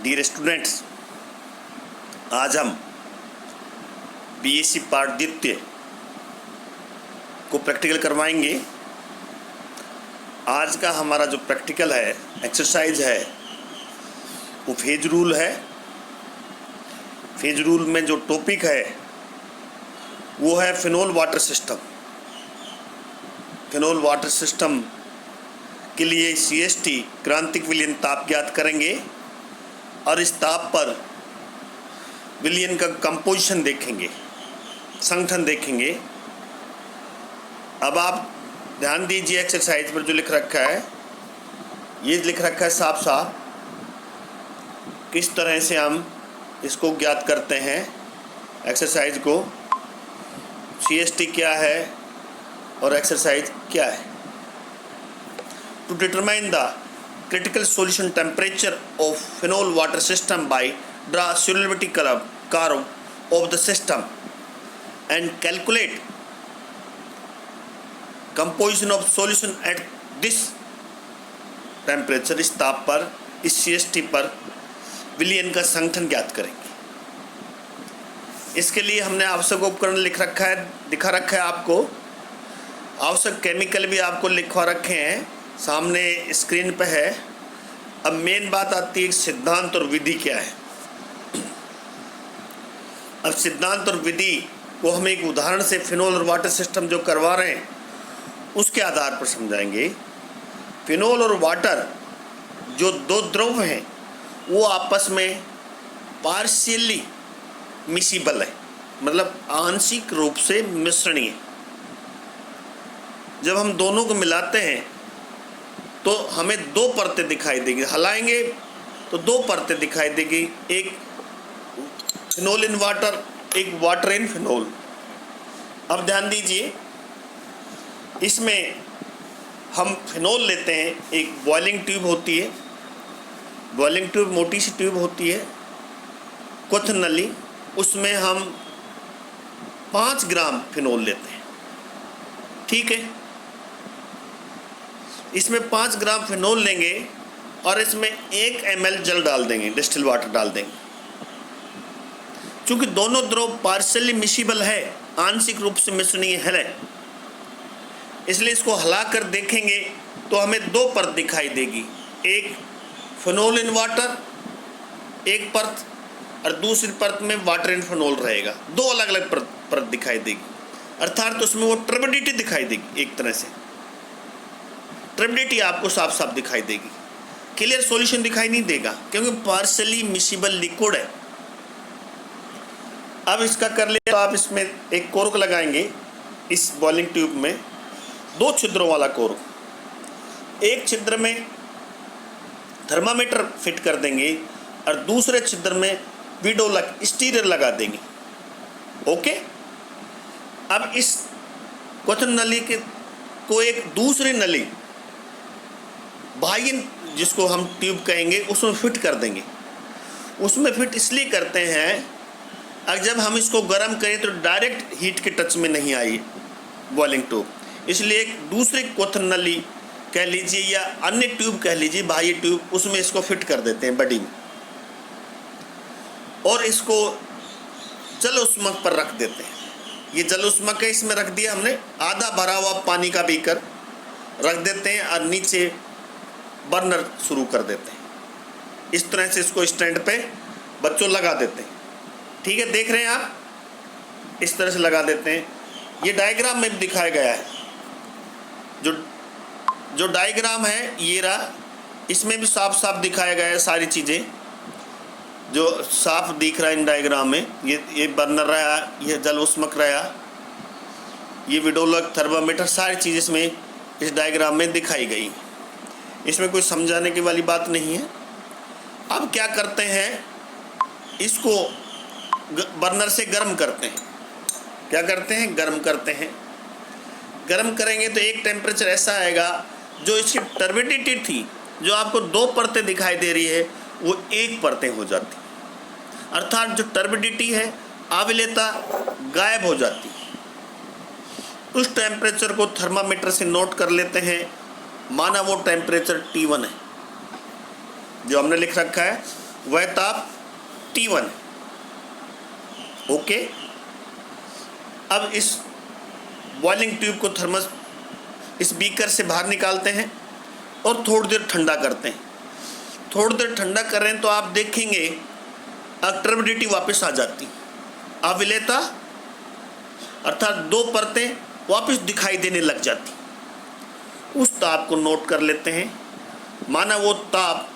Dear students, आज हम BSc part द्वितीय को प्रैक्टिकल करवाएंगे। आज का हमारा जो प्रैक्टिकल है, एक्सरसाइज है, वो फेज रूल है। फेज रूल में जो टॉपिक है वो है phenol water system. Phenol water system के लिए CST क्रांतिक विलयन ताप ज्ञात करेंगे और इस ताप पर विलयन का कंपोजिशन देखेंगे, संगठन देखेंगे। अब आप ध्यान दीजिए एक्सरसाइज पर जो लिख रखा है, ये लिख रखा है साफ साफ किस तरह से हम इसको ज्ञात करते हैं। एक्सरसाइज को CST क्या है और एक्सरसाइज क्या है। To determine the critical solution temperature of phenol water system by draw solubility curve of the system and calculate composition of solution at this temperature। इस ताप पर, इस CST पर विलयन का संगठन ज्ञात करेंगे। इसके लिए हमने आवश्यक उपकरण लिख रखा है, दिखा रखा है आपको। आवश्यक केमिकल भी आपको लिखवा रखे हैं, सामने स्क्रीन पे है। अब मेन बात आती है सिद्धांत और विधि क्या है। अब सिद्धांत और विधि को हम एक उदाहरण से फिनोल और वाटर सिस्टम जो करवा रहे हैं उसके आधार पर समझाएंगे। फिनोल और वाटर जो दो द्रव हैं वो आपस में पार्शियली मिसिबल है, मतलब आंशिक रूप से मिश्रणीय। जब हम दोनों को मिलाते हैं तो हमें दो परतें दिखाई देगी। हलाएंगे तो दो परतें दिखाई देगी, एक फिनोल इन वाटर, एक वाटर इन फिनोल। अब ध्यान दीजिए, इसमें हम फिनोल लेते हैं, एक बॉइलिंग ट्यूब होती है। बॉइलिंग ट्यूब मोटी सी ट्यूब होती है, क्वथन नली, उसमें हम 5 ग्राम फिनोल लेते हैं। ठीक है, इसमें 5 ग्राम फिनोल लेंगे और इसमें 1 ml जल डाल देंगे, डिस्टिल वाटर डाल देंगे। चूंकि दोनों द्रव पार्शियली मिसिबल है, आंशिक रूप से मिश्रणीय है, इसलिए इसको हिलाकर देखेंगे तो हमें दो परत दिखाई देगी। एक फिनोल इन वाटर, एक परत, और दूसरी परत में वाटर इन फिनोल रहेगा। दो अलग अलग परत दिखाई देगी, अर्थात तो उसमें वो टर्बिडिटी दिखाई देगी। एक तरह से टर्बिडिटी आपको साफ साफ दिखाई देगी, क्लियर सॉल्यूशन दिखाई नहीं देगा क्योंकि पार्शियली मिसिबल लिक्विड है। अब इसका कर ले तो आप इसमें एक कोर्क लगाएंगे, इस बॉइलिंग ट्यूब में 2 छिद्रों वाला कोर्क। एक छिद्र में थर्मामीटर फिट कर देंगे और दूसरे छिद्र में विडोलक स्टीरर लगा देंगे। ओके, अब इस क्वथन नली के को एक दूसरी नली, बाह्य जिसको हम ट्यूब कहेंगे, उसमें फिट कर देंगे। उसमें फिट इसलिए करते हैं अगर जब हम इसको गर्म करें तो डायरेक्ट हीट के टच में नहीं आई बॉइलिंग ट्यूब, इसलिए एक दूसरी क्वथन नली कह लीजिए या अन्य ट्यूब कह लीजिए, बाह्य ट्यूब, उसमें इसको फिट कर देते हैं बडी में और इसको जल उष्मक पर रख देते हैं। ये जल उष्मक है, इसमें रख दिया हमने, आधा भरा हुआ पानी का बीकर रख देते हैं और नीचे बर्नर शुरू कर देते हैं। इस तरह से इसको स्टैंड पे बच्चों लगा देते हैं। ठीक है, देख रहे हैं आप, इस तरह से लगा देते हैं। ये डायग्राम में भी दिखाया गया है, जो डायग्राम है ये रहा, इसमें भी साफ साफ दिखाया गया है सारी चीज़ें जो साफ दिख रहा है इन डायग्राम में। ये बर्नर रहा, ये जल उष्मक रहा, ये विडोलक, थर्मामीटर, सारी चीज़ इसमें इस डायग्राम में दिखाई गई। इसमें कोई समझाने की वाली बात नहीं है। अब क्या करते हैं, इसको बर्नर से गर्म करते हैं। क्या करते हैं, गर्म करते हैं। गर्म करेंगे तो एक टेम्परेचर ऐसा आएगा जो इसकी टर्बिडिटी थी, जो आपको 2 परतें दिखाई दे रही है, वो 1 परतें हो जाती, अर्थात जो टर्बिडिटी है, आविलता गायब हो जाती। उस टेम्परेचर को थर्मामीटर से नोट कर लेते हैं, माना वो टेम्परेचर T1 है जो हमने लिख रखा है। वह ताप T1। ओके, अब इस बॉइलिंग ट्यूब को थर्मस इस बीकर से बाहर निकालते हैं और थोड़ी देर ठंडा करते हैं। थोड़ी देर ठंडा कर रहे हैं तो आप देखेंगे टर्बिडिटी वापस आ जाती, अविलेयता अर्थात दो परतें वापस दिखाई देने लग जाती। उस ताप को नोट कर लेते हैं, माना वो ताप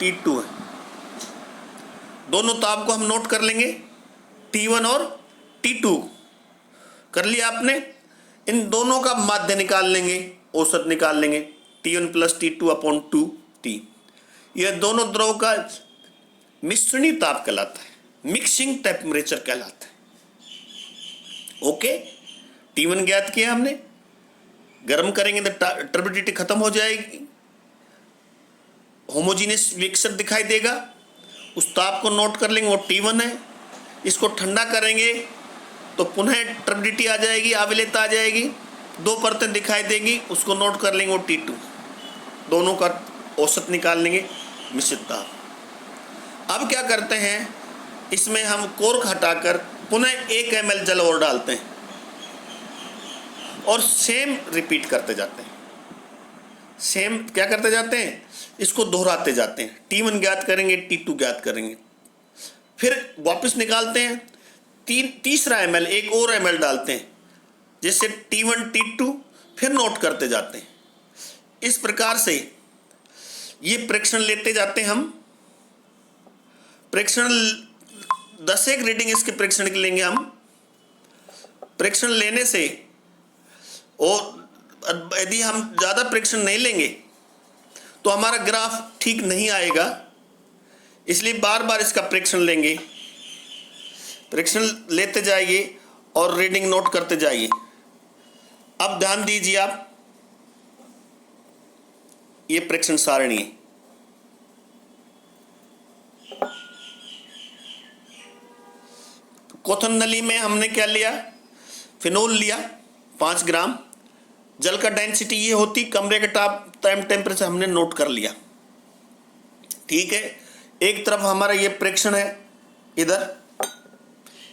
T2 है। दोनों ताप को हम नोट कर लेंगे, T1 और T2 कर लिया आपने। इन दोनों का माध्य निकाल लेंगे, औसत निकाल लेंगे, T1 plus T2 upon 2T। यह दोनों द्रव का मिश्रणी ताप कहलाता है, मिक्सिंग टेम्परेचर कहलाता है। ओके, T1 ज्ञात किया हमने, गर्म करेंगे तो टर्बिडिटी खत्म हो जाएगी, होमोजीनियस मिक्सर दिखाई देगा। उस ताप को नोट कर लेंगे, वो T1 है। इसको ठंडा करेंगे तो पुनः टर्बिडिटी आ जाएगी, अविलेयता आ जाएगी, दो परतें दिखाई देंगी, उसको नोट कर लेंगे, वो T2। दोनों का औसत निकाल लेंगे, मिश्रित ताप। अब क्या करते हैं, इसमें हम कोर्क हटाकर पुनः 1 ml जल और डालते हैं और सेम रिपीट करते जाते हैं। सेम क्या करते जाते हैं, इसको दोहराते जाते हैं। T1 ज्ञात करेंगे, T2 ज्ञात करेंगे, फिर वापस निकालते हैं। तीसरा ml, एक और ml डालते हैं, जैसे T1 T2, फिर नोट करते जाते हैं। इस प्रकार से ये प्रेक्षण लेते जाते हैं। हम प्रेक्षण 10 एक रीडिंग इसके प्रेक्षण के लेंगे हम। प्रेक्षण लेने से, और यदि हम ज़्यादा प्रेक्षण नहीं लेंगे तो हमारा ग्राफ ठीक नहीं आएगा, इसलिए बार बार इसका प्रेक्षण लेंगे। प्रेक्षण लेते जाइए और रीडिंग नोट करते जाइए। अब ध्यान दीजिए आप, ये प्रेक्षण सारणी है। क्वथन नली में हमने क्या लिया, फिनोल लिया 5 ग्राम। जल का डेंसिटी ये होती, कमरे का टेम्परेचर हमने नोट कर लिया। ठीक है, एक तरफ हमारा ये प्रेक्षण है, इधर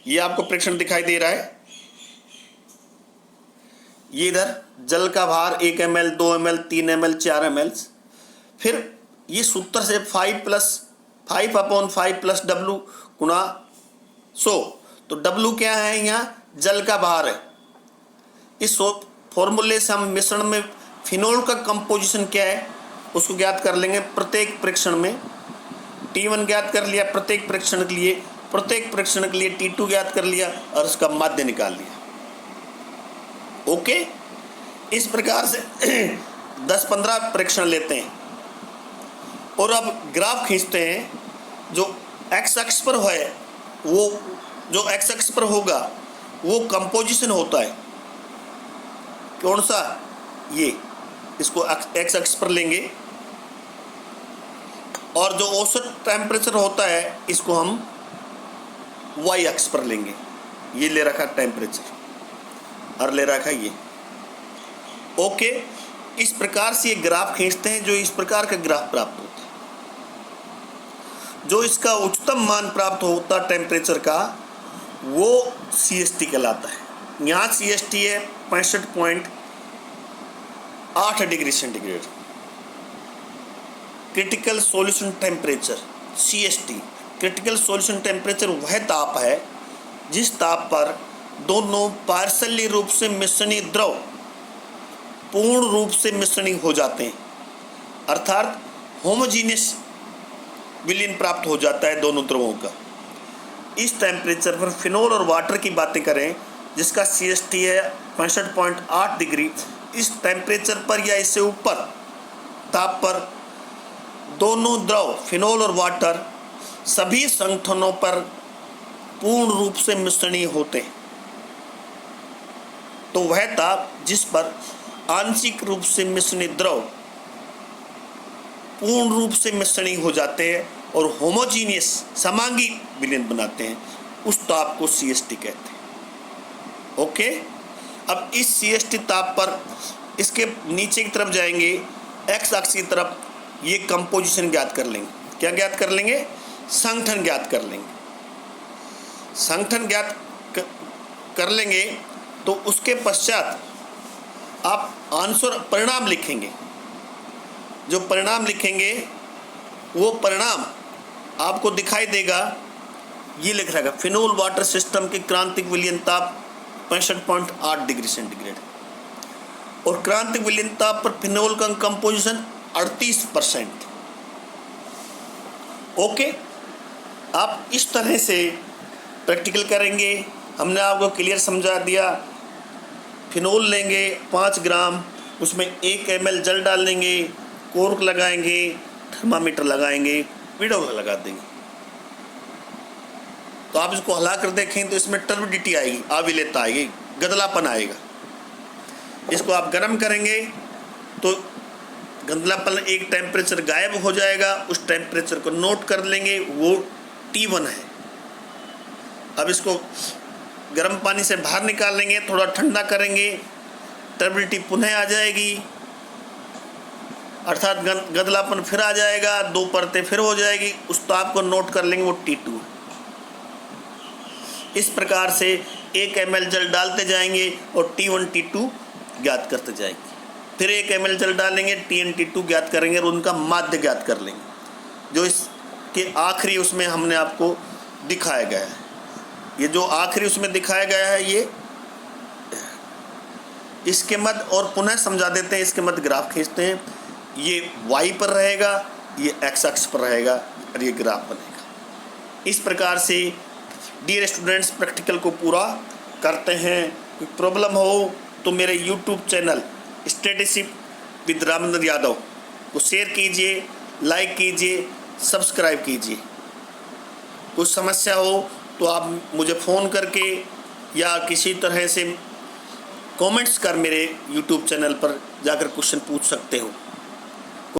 ये आपको प्रेक्षण दिखाई दे रहा है। ये इधर जल का भार 1 ml, 2 ml, 3 ml, 4 ml। फिर ये सूत्र से 5 अपॉन 5 प्लस W गुणा 100। तो W क्या है, यहाँ जल का भार है। इस फॉर्मूले से हम मिश्रण में फिनोल का कंपोजिशन क्या है उसको ज्ञात कर लेंगे प्रत्येक प्रेक्षण में। T1 ज्ञात कर लिया प्रत्येक प्रेक्षण के लिए, प्रत्येक प्रेक्षण के लिए T2 ज्ञात कर लिया और उसका माध्य निकाल लिया। ओके, इस प्रकार से 10-15 प्रेक्षण लेते हैं और अब ग्राफ खींचते हैं। जो एक्स अक्ष पर है, वो जो एक्स अक्ष पर होगा वो कंपोजिशन होता है। कौन सा, ये, इसको एक्स अक्ष पर लेंगे और जो औसत टेम्परेचर होता है इसको हम वाई अक्ष पर लेंगे। ये ले रखा टेम्परेचर और ले रखा ये। ओके, इस प्रकार से ये ग्राफ खींचते हैं। जो इस प्रकार का ग्राफ प्राप्त होता है, जो इसका उच्चतम मान प्राप्त होता है टेम्परेचर का, वो CST कहलाता है। यहाँ CST है 65.8 degree centigrade. Critical solution temperature CST, critical solution temperature वह ताप है जिस ताप पर दोनों पार्सली रूप से मिश्रणी द्रव पूर्ण रूप से मिश्रणी हो जाते हैं, अर्थात होमोजीनियस विलयन प्राप्त हो जाता है दोनों द्रवों का। इस टेम्परेचर पर फिनोल और वाटर की बातें करें, जिसका CST है 65.8 डिग्री, इस टेम्परेचर पर या इससे ऊपर ताप पर दोनों द्रव फिनोल और वाटर सभी संगठनों पर पूर्ण रूप से मिश्रणीय होते हैं। तो वह ताप जिस पर आंशिक रूप से मिश्रणीय द्रव पूर्ण रूप से मिश्रणीय हो जाते हैं और होमोजीनियस समांगी विलयन बनाते हैं, उस ताप को CST कहते हैं। ओके, अब इस CST ताप पर इसके नीचे की तरफ जाएंगे, एक्स अक्ष की तरफ, ये कंपोजिशन ज्ञात कर लेंगे। क्या ज्ञात कर लेंगे, संगठन ज्ञात कर लेंगे। संगठन ज्ञात कर लेंगे तो उसके पश्चात आप आंसर परिणाम लिखेंगे। जो परिणाम लिखेंगे वो परिणाम आपको दिखाई देगा, ये लिख रहेगा फिनोल वाटर सिस्टम की क्रांतिक विलयन ताप 65.8 डिग्री सेंटीग्रेड, और क्रांतिक विलयन ताप पर फिनोल का कंपोजिशन 38%। ओके, आप इस तरह से प्रैक्टिकल करेंगे। हमने आपको क्लियर समझा दिया। फिनोल लेंगे 5 ग्राम, उसमें 1 ml जल डाल देंगे, कोर्क लगाएंगे, थर्मामीटर लगाएंगे, विडो लगा देंगे। तो आप इसको हिला कर देखें तो इसमें टर्बिडिटी आएगी, आविलेता आएगी, गदलापन आएगा। इसको आप गर्म करेंगे तो गंदलापन एक टेम्परेचर गायब हो जाएगा। उस टेम्परेचर को नोट कर लेंगे, वो T1 है। अब इसको गर्म पानी से बाहर निकाल लेंगे, थोड़ा ठंडा करेंगे, टर्बिडिटी पुनः आ जाएगी, अर्थात गदलापन फिर आ जाएगा, 2 परतें फिर हो जाएगी। उस ताप को नोट कर लेंगे, वो T2 है। इस प्रकार से 1 ml जल डालते जाएंगे और T1 T2 ज्ञात करते जाएंगे। फिर 1 ml जल डालेंगे, T1 T2 ज्ञात करेंगे और उनका माध्य ज्ञात कर लेंगे। जो इसके आखिरी उसमें हमने आपको दिखाया गया है, ये जो आखिरी उसमें दिखाया गया है, ये इसके मध्य, और पुनः समझा देते हैं, इसके मध्य ग्राफ खींचते हैं। ये y पर रहेगा, ये x अक्ष पर रहेगा और ये ग्राफ बनेगा। इस प्रकार से डियर स्टूडेंट्स प्रैक्टिकल को पूरा करते हैं। कोई प्रॉब्लम हो तो मेरे YouTube channel statistics with Ramendra Yadav को शेयर कीजिए, लाइक कीजिए, सब्सक्राइब कीजिए। कुछ समस्या हो तो आप मुझे फ़ोन करके या किसी तरह से कमेंट्स कर मेरे यूट्यूब चैनल पर जाकर क्वेश्चन पूछ सकते हो।